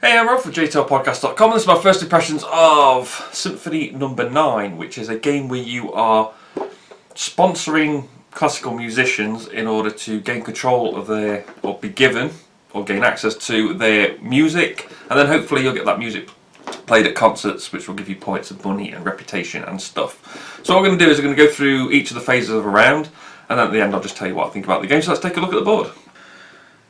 Hey, I'm Rob from JestaThaRogue.com. This is my first impressions of Symphony number 9, which is a game where you are sponsoring classical musicians in order to gain control of their, or be given, or gain access to their music, and then hopefully you'll get that music played at concerts, which will give you points of money and reputation and stuff. So what we're going to do is we're going to go through each of the phases of a round, and then at the end I'll just tell you what I think about the game. So let's take a look at the board.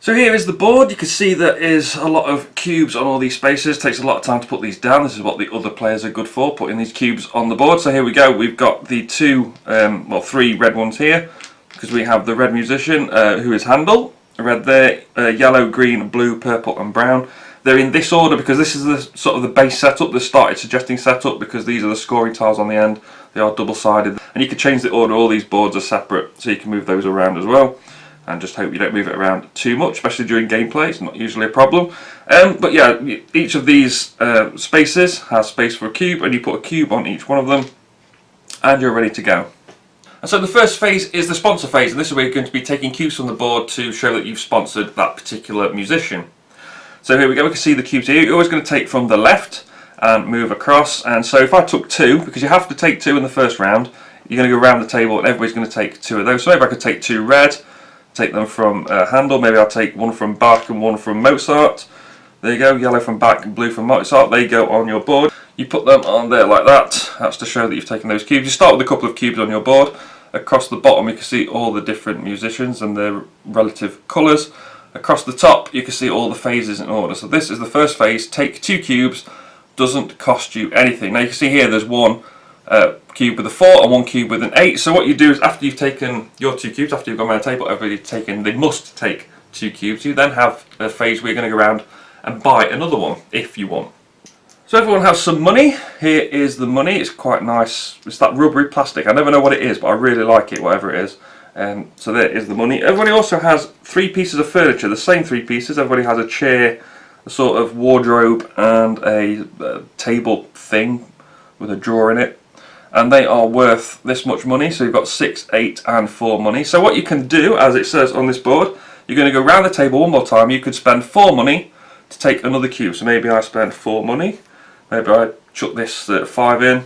So here is the board. You can see there is a lot of cubes on all these spaces. It takes a lot of time to put these down. This is what the other players are good for, putting these cubes on the board. So here we go. We've got the three red ones here, because we have the red musician, who is Handel. Red there, yellow, green, blue, purple and brown. They're in this order because this is the sort of the base setup, the started suggesting setup, because these are the scoring tiles on the end. They are double-sided. And you can change the order. All these boards are separate, so you can move those around as well. And just hope you don't move it around too much, especially during gameplay. It's not usually a problem. But yeah, each of these spaces has space for a cube, and you put a cube on each one of them, and you're ready to go. And so the first phase is the sponsor phase, and this is where you're going to be taking cubes from the board to show that you've sponsored that particular musician. So here we go, we can see the cubes here. You're always going to take from the left and move across. And so if I took 2, because you have to take 2 in the first round, you're going to go around the table and everybody's going to take 2 of those. So maybe I could take 2 red, take them from Handel, maybe I'll take 1 from Bach and 1 from Mozart. There you go, yellow from Bach and blue from Mozart. They go on your board. You put them on there like that. That's to show that you've taken those cubes. You start with a couple of cubes on your board. Across the bottom you can see all the different musicians and their relative colours. Across the top you can see all the phases in order. So this is the first phase. Take 2 cubes. Doesn't cost you anything. Now you can see here there's 1 cube with a 4 and 1 cube with an 8. So what you do is after you've taken your 2 cubes, after you've gone around the table, everybody's taken, they must take 2 cubes. You then have a phase where you're going to go around and buy another one if you want. So everyone has some money. Here is the money. It's quite nice. It's that rubbery plastic. I never know what it is, but I really like it, whatever it is. So there is the money. Everybody also has 3 pieces of furniture, the same 3 pieces. Everybody has a chair, a sort of wardrobe and a table thing with a drawer in it. And they are worth this much money. So you've got 6, 8 and 4 money. So what you can do, as it says on this board, you're going to go around the table one more time. You could spend 4 money to take another cube. So maybe I spend 4 money. Maybe I chuck this 5 in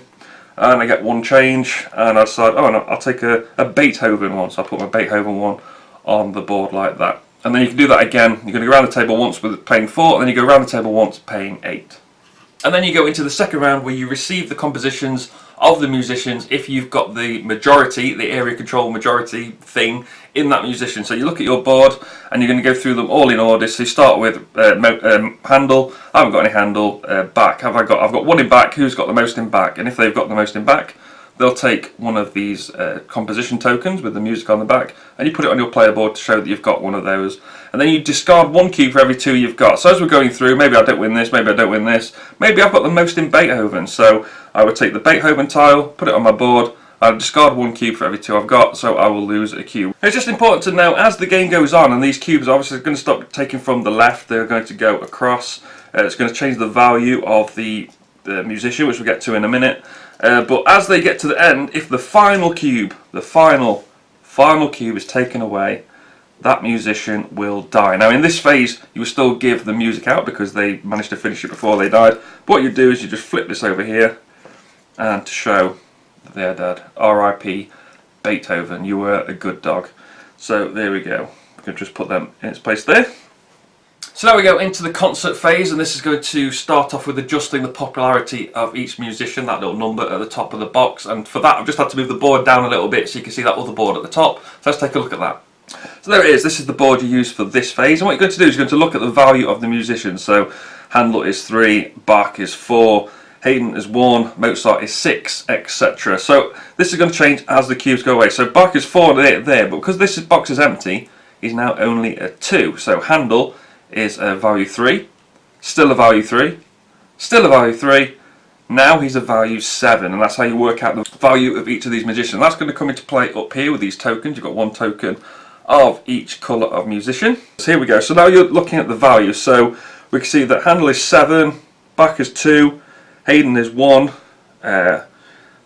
and I get 1 change, and I decide, oh no, I'll take a Beethoven one. So I put my Beethoven one on the board like that. And then you can do that again. You're going to go around the table once with paying 4, and then you go around the table once paying 8. And then you go into the second round where you receive the compositions of the musicians if you've got the majority, the area control majority thing in that musician. So you look at your board and you're going to go through them all in order. So you start with Handel. I haven't got any Handel. Bach. I've got 1 in Bach. Who's got the most in Bach? And if they've got the most in Bach, they'll take one of these composition tokens with the music on the back, and you put it on your player board to show that you've got one of those. And then you discard 1 cube for every 2 you've got. So as we're going through, maybe I don't win this, maybe I don't win this. Maybe I've got the most in Beethoven, so I would take the Beethoven tile, put it on my board, I'll discard 1 cube for every 2 I've got, so I will lose a cube. It's just important to know, as the game goes on, and these cubes are obviously going to stop taking from the left, they're going to go across. It's going to change the value of the musician, which we'll get to in a minute. But as they get to the end, if the final cube, the final cube is taken away, that musician will die. Now in this phase you will still give the music out because they managed to finish it before they died. But what you do is you just flip this over here, and to show that they're dead. R.I.P. Beethoven, you were a good dog. So there we go. We can just put them in its place there. So now we go into the concert phase, and this is going to start off with adjusting the popularity of each musician, that little number at the top of the box. And for that I've just had to move the board down a little bit so you can see that other board at the top. So let's take a look at that. So there it is. This is the board you use for this phase, and what you're going to do is you're going to look at the value of the musicians. So Handel is 3, Bach is 4, Haydn is 1, Mozart is 6, etc. So this is going to change as the cubes go away. So Bach is 4 there, but because this box is empty, he's now only a 2. So Handel is a value 3, still a value 3, still a value 3, now he's a value 7, and that's how you work out the value of each of these musicians. That's going to come into play up here with these tokens. You've got 1 token of each colour of musician. So here we go. So now you're looking at the value. So we can see that Handel is 7, Bach is 2, Haydn is 1,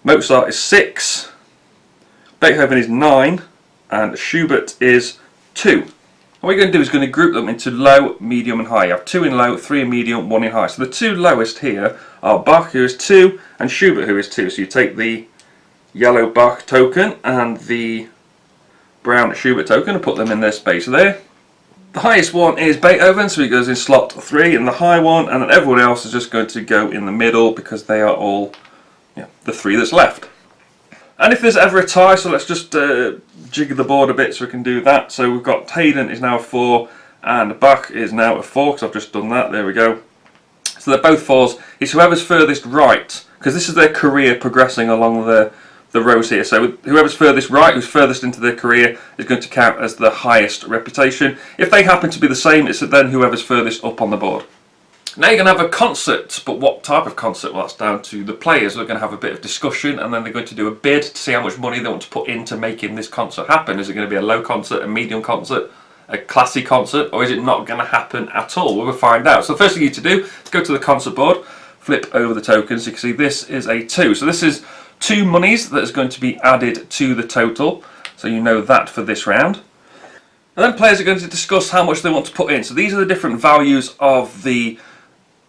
Mozart is 6, Beethoven is 9, and Schubert is 2. what you're going to do is going to group them into low, medium and high. You have 2 in low, 3 in medium, 1 in high. So the 2 lowest here are Bach, who is 2, and Schubert, who is 2. So you take the yellow Bach token and the brown Schubert token and put them in their space there. The highest one is Beethoven, so he goes in slot 3 in the high one, and then everyone else is just going to go in the middle because they are all the 3 that's left. And if there's ever a tie, so let's just jig the board a bit so we can do that. So we've got Haydn is now a 4 and Bach is now a 4 because I've just done that. There we go. So they're both 4s. It's whoever's furthest right, because this is their career progressing along the rows here. So whoever's furthest right, who's furthest into their career, is going to count as the highest reputation. If they happen to be the same, it's then whoever's furthest up on the board. Now you're going to have a concert, but what type of concert? Well, that's down to the players. They're going to have a bit of discussion, and then they're going to do a bid to see how much money they want to put into making this concert happen. Is it going to be a low concert, a medium concert, a classy concert, or is it not going to happen at all? We'll find out. So the first thing you need to do is go to the concert board, flip over the tokens. You can see this is a 2. So this is 2 monies that is going to be added to the total. So you know that for this round. And then players are going to discuss how much they want to put in. So these are the different values of the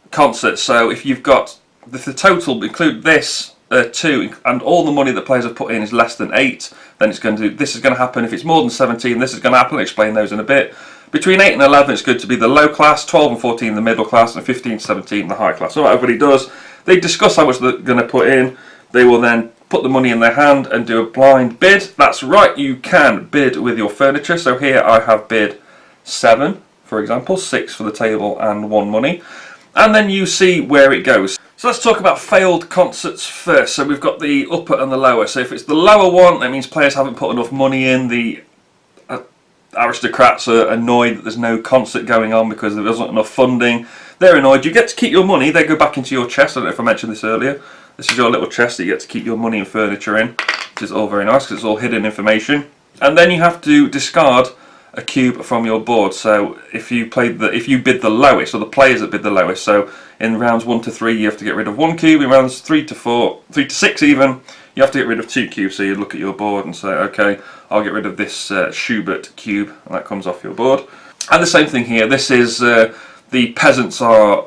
concert. So if you've got the total include this 2 and all the money that players have put in is less than 8, then it's going to this is going to happen. If it's more than 17, this is going to happen. I'll explain those in a bit. Between 8 and 11 it's going to be the low class, 12 and 14 the middle class, and 15 and 17 the high class. So what everybody does, they discuss how much they're going to put in. They will then put the money in their hand and do a blind bid. That's right, you can bid with your furniture. So here I have bid 7, for example, 6 for the table and 1 money. And then you see where it goes. So let's talk about failed concerts first. So we've got the upper and the lower. So if it's the lower one, that means players haven't put enough money in. The aristocrats are annoyed that there's no concert going on because there isn't enough funding. They're annoyed. You get to keep your money. They go back into your chest. I don't know if I mentioned this earlier. This is your little chest that you get to keep your money and furniture in, which is all very nice because it's all hidden information. And then you have to discard a cube from your board. So if you bid the lowest, or the players that bid the lowest, so in rounds 1 to 3 you have to get rid of 1 cube, in rounds 3 to 6 even, you have to get rid of 2 cubes. So you look at your board and say, okay, I'll get rid of this Schubert cube, and that comes off your board. And the same thing here. This is the peasants are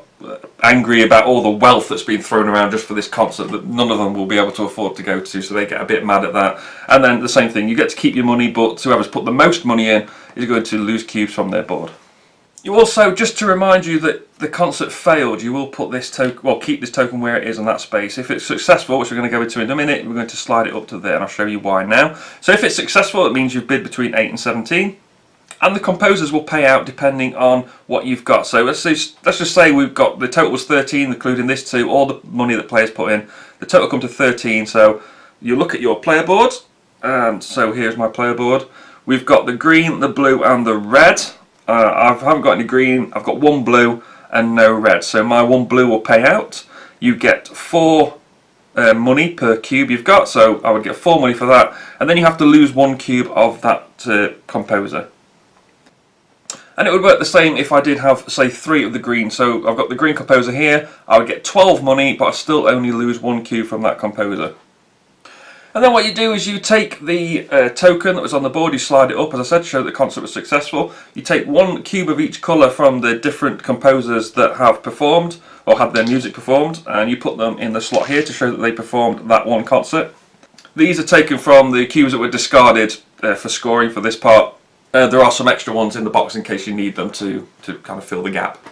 angry about all the wealth that's been thrown around just for this concert that none of them will be able to afford to go to, so they get a bit mad at that. And then the same thing, you get to keep your money, but whoever's put the most money in is going to lose cubes from their board. You also, just to remind you that the concert failed, you will put this token, well, keep this token where it is on that space. If it's successful, which we're going to go into in a minute, we're going to slide it up to there, and I'll show you why now. So if it's successful, it means you've bid between 8 and 17. And the composers will pay out depending on what you've got. So let's just say we've got the total was 13, including this 2, all the money that players put in. The total comes to 13. So you look at your player board, and so here's my player board. We've got the green, the blue, and the red. I haven't got any green. I've got 1 blue and no red. So my 1 blue will pay out. You get 4 money per cube you've got. So I would get 4 money for that, and then you have to lose 1 cube of that composer. And it would work the same if I did have, say, 3 of the green. So I've got the green composer here. I would get 12 money, but I'd still only lose 1 cube from that composer. And then what you do is you take the token that was on the board, you slide it up, as I said, to show that the concert was successful. You take 1 cube of each colour from the different composers that have performed, or had their music performed, and you put them in the slot here to show that they performed that one concert. These are taken from the cubes that were discarded for scoring for this part. There are some extra ones in the box in case you need them to kind of fill the gap.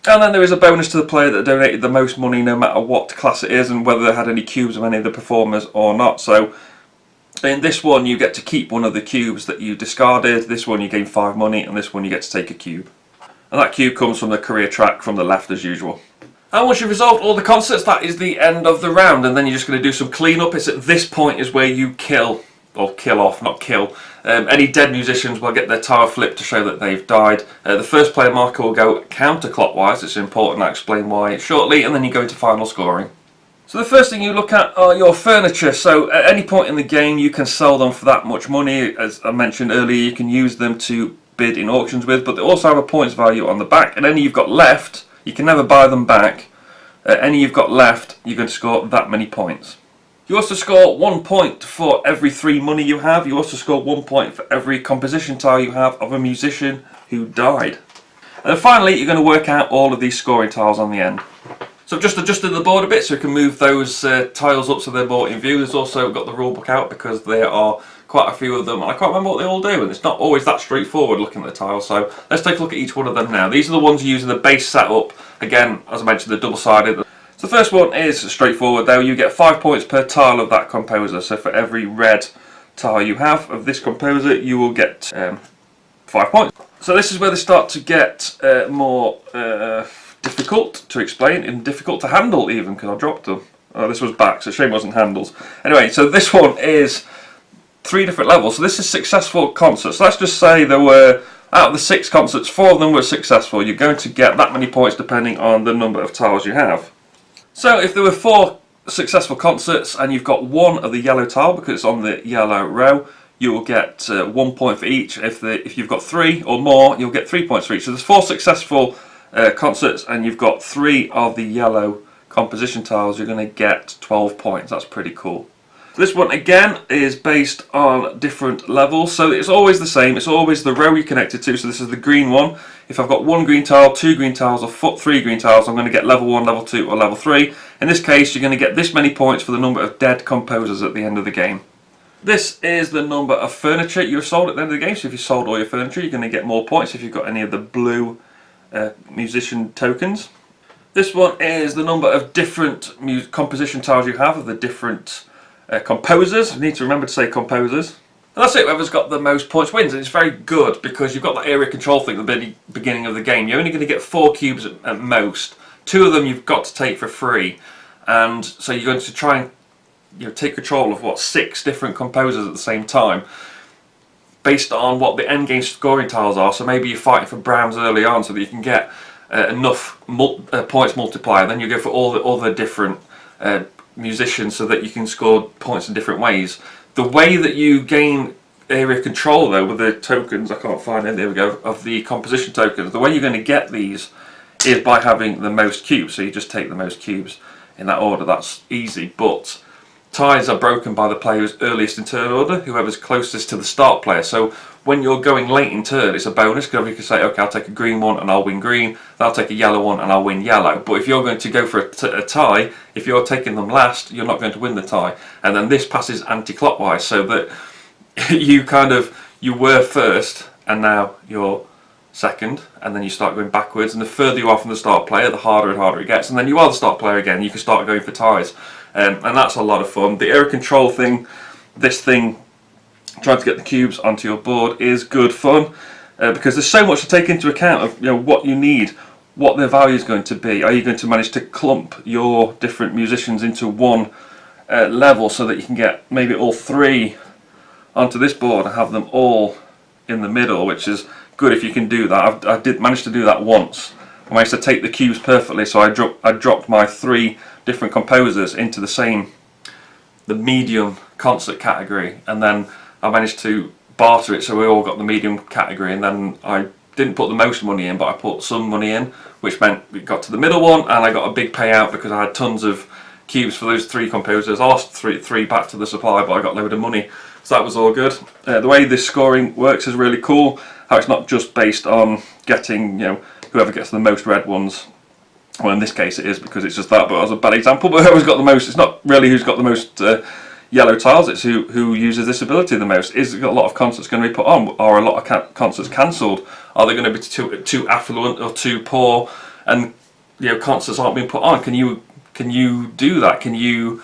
And then there is a bonus to the player that donated the most money, no matter what class it is and whether they had any cubes of any of the performers or not. So in this one you get to keep one of the cubes that you discarded, this one you gain 5 money, and this one you get to take a cube. And that cube comes from the career track from the left as usual. And once you've resolved all the concerts, that is the end of the round, and then you're just going to do some clean-up. It's at this point is where you kill, or kill off, not kill. Any dead musicians will get their tile flipped to show that they've died. The first player marker will go counterclockwise. It's important, I'll explain why shortly, and then you go into final scoring. So the first thing you look at are your furniture. So at any point in the game you can sell them for that much money. As I mentioned earlier, you can use them to bid in auctions with, but they also have a points value on the back, and any you've got left, you can never buy them back. Any you've got left, you're going to score that many points. You also score 1 point for every 3 money you have. You also score 1 point for every composition tile you have of a musician who died. And then finally, you're going to work out all of these scoring tiles on the end. So I've just adjusted the board a bit so we can move those tiles up so they're more in view. There's also got the rulebook out because there are quite a few of them and I can't remember what they all do, and it's not always that straightforward looking at the tiles. So let's take a look at each one of them now. These are the ones you use in the base setup. Again, as I mentioned, they're double-sided. So the first one is straightforward though. You get 5 points per tile of that composer. So for every red tile you have of this composer, you will get 5 points. So this is where they start to get more difficult to explain and difficult to handle even, because I dropped them. Oh, this was back, so shame it wasn't handles. Anyway, so this one is 3 different levels. So this is successful concerts. Let's just say there were, out of the 6 concerts, 4 of them were successful. You're going to get that many points depending on the number of tiles you have. So if there were 4 successful concerts and you've got 1 of the yellow tile because it's on the yellow row, you will get 1 point for each. If you've got 3 or more, you'll get 3 points for each. So there's 4 successful concerts and you've got 3 of the yellow composition tiles, you're going to get 12 points. That's pretty cool. This one again is based on different levels, so it's always the same. It's always the row you're connected to. So this is the green one. If I've got 1 green tile, 2 green tiles, or 3 green tiles, I'm going to get level 1, level 2, or level 3. In this case, you're going to get this many points for the number of dead composers at the end of the game. This is the number of furniture you've sold at the end of the game. So if you sold all your furniture, you're going to get more points if you've got any of the blue musician tokens. This one is the number of different composition tiles you have of the different composers. You need to remember to say composers. And that's it, whoever's got the most points wins, and it's very good because you've got that area control thing at the beginning of the game. You're only going to get 4 cubes at most. 2 of them you've got to take for free, and so you're going to try and take control of 6 different composers at the same time based on what the end game scoring tiles are. So maybe you're fighting for Brahms early on so that you can get enough points multiplier, then you go for all the different musicians so that you can score points in different ways. The way that you gain area control though with the tokens, I can't find it, there we go, of the composition tokens, the way you're going to get these is by having the most cubes. So you just take the most cubes in that order. That's easy, but ties are broken by the player's earliest in turn order, whoever's closest to the start player. So when you're going late in turn, it's a bonus because you can say, okay, I'll take a green one and I'll win green, I'll take a yellow one and I'll win yellow. But if you're going to go for a tie, if you're taking them last, you're not going to win the tie. And then this passes anti-clockwise, so that you were first and now you're second, and then you start going backwards, and the further you are from the start player, the harder and harder it gets, and then you are the start player again, you can start going for ties. And that's a lot of fun. The area control thing, this thing, trying to get the cubes onto your board is good fun because there's so much to take into account of what you need, what their value is going to be. Are you going to manage to clump your different musicians into one level so that you can get maybe all 3 onto this board and have them all in the middle, which is good if you can do that. I did manage to do that once. I managed to take the cubes perfectly, so I dropped my 3 different composers into the medium concert category, and then I managed to barter it so we all got the medium category, and then I didn't put the most money in, but I put some money in, which meant we got to the middle one and I got a big payout because I had tons of cubes for those 3 composers. I lost three back to the supply, but I got a load of money, so that was all good. The way this scoring works is really cool, how it's not just based on getting whoever gets the most red ones. Well, in this case it is because it's just that, but as a bad example, but whoever's got the most, it's not really who's got the most yellow tiles, it's who uses this ability the most. Is a lot of concerts going to be put on? Are a lot of concerts cancelled? Are they going to be too affluent or too poor, and concerts aren't being put on? Can you do that? Can you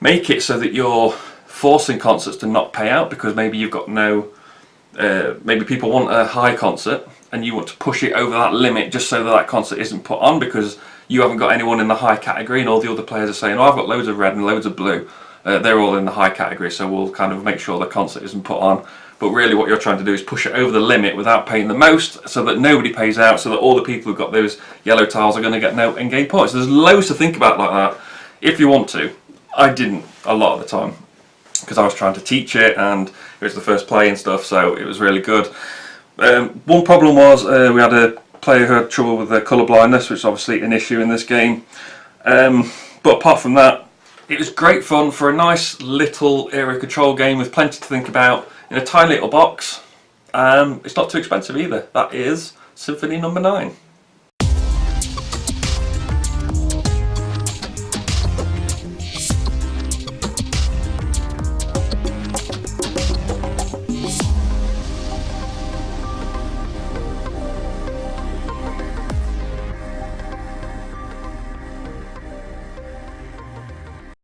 make it so that you're forcing concerts to not pay out because maybe you've got no, maybe people want a high concert and you want to push it over that limit just so that concert isn't put on because you haven't got anyone in the high category, and all the other players are saying, oh, I've got loads of red and loads of blue. They're all in the high category, so we'll kind of make sure the concert isn't put on. But really what you're trying to do is push it over the limit without paying the most, so that nobody pays out, so that all the people who've got those yellow tiles are going to get no in-game points. There's loads to think about like that if you want to. I didn't a lot of the time because I was trying to teach it and it was the first play and stuff, so it was really good. One problem was we had a player who had trouble with colour blindness, which is obviously an issue in this game. But apart from that, It was great fun for a nice little area control game with plenty to think about in a tiny little box. It's not too expensive either. That is Symphony number 9.